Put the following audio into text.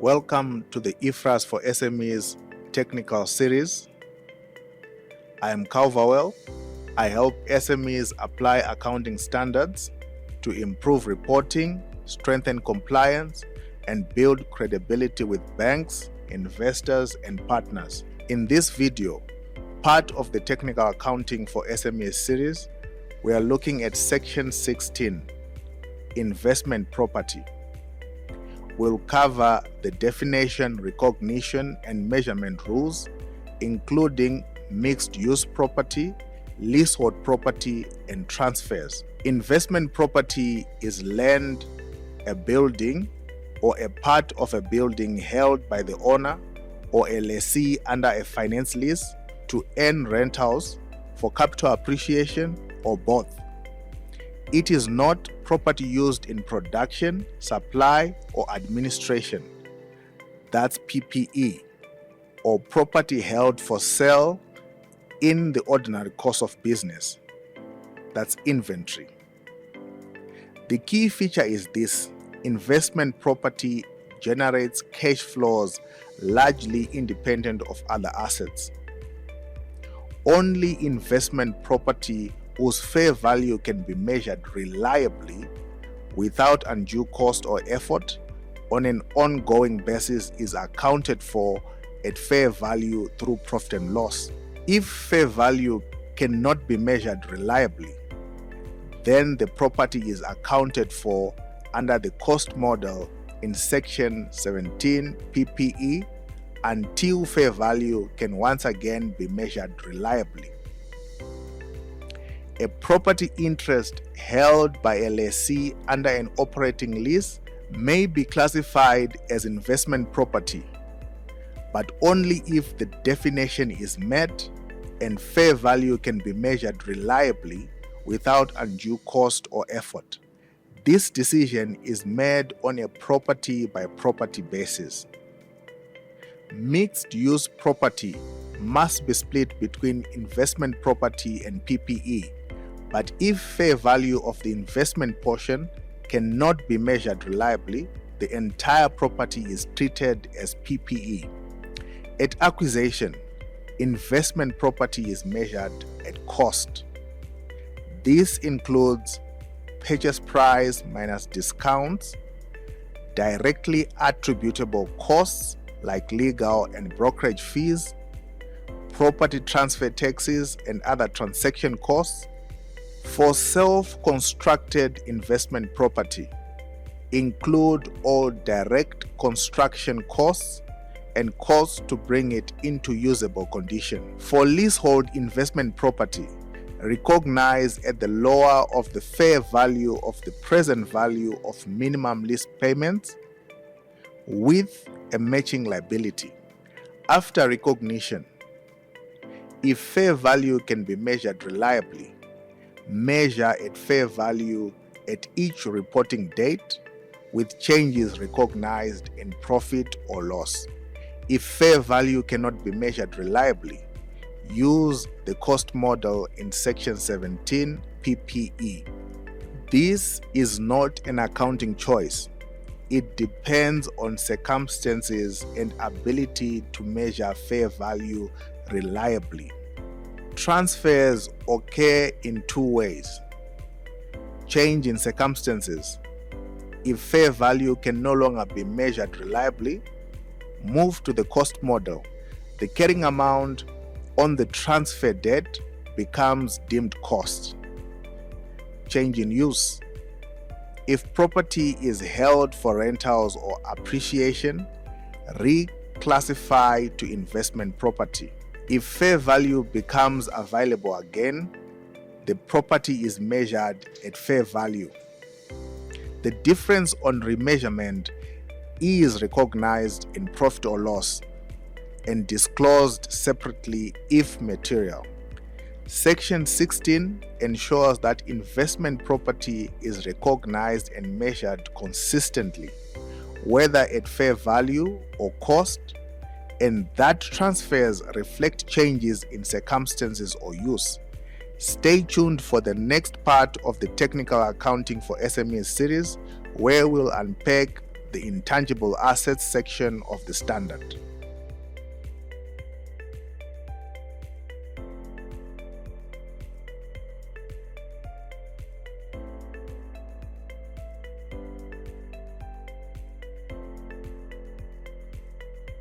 Welcome to the IFRS for SMEs technical series. I am Calverwell. I help SMEs apply accounting standards to improve reporting, strengthen compliance, and build credibility with banks, investors, and partners. In this video, part of the technical accounting for SMEs series, we are looking at section 16, investment property. We'll cover the definition, recognition, and measurement rules, including mixed-use property, leasehold property, and transfers. Investment property is land, a building, or a part of a building held by the owner or a lessee under a finance lease to earn rentals for capital appreciation or both. It is not property used in production, supply, or administration. That's PPE, or property held for sale in the ordinary course of business. That's inventory. The key feature is this: investment property generates cash flows largely independent of other assets. Only investment property whose fair value can be measured reliably without undue cost or effort on an ongoing basis is accounted for at fair value through profit and loss. If fair value cannot be measured reliably, then the property is accounted for under the cost model in section 17 PPE until fair value can once again be measured reliably. A property interest held by a lessee under an operating lease may be classified as investment property, but only if the definition is met and fair value can be measured reliably without undue cost or effort. This decision is made on a property-by-property basis. Mixed-use property must be split between investment property and PPE, but if fair value of the investment portion cannot be measured reliably, the entire property is treated as PPE. At acquisition, investment property is measured at cost. This includes purchase price minus discounts, directly attributable costs like legal and brokerage fees, property transfer taxes and other transaction costs. For self-constructed investment property, include all direct construction costs and costs to bring it into usable condition. For leasehold investment property, recognize at the lower of the fair value of the present value of minimum lease payments with a matching liability. After recognition, if fair value can be measured reliably, measure at fair value at each reporting date with changes recognized in profit or loss. If fair value cannot be measured reliably, use the cost model in section 17 PPE. This is not an accounting choice. It depends on circumstances and ability to measure fair value reliably. Transfers occur in two ways. Change in circumstances. If fair value can no longer be measured reliably, move to the cost model. The carrying amount on the transfer date becomes deemed cost. Change in use. If property is held for rentals or appreciation, reclassify to investment property. If fair value becomes available again, the property is measured at fair value. The difference on remeasurement is recognized in profit or loss and disclosed separately if material. Section 16 ensures that investment property is recognized and measured consistently, whether at fair value or cost, and that transfers reflect changes in circumstances or use. Stay tuned for the next part of the Technical Accounting for SMEs series, where we'll unpack the intangible assets section of the standard.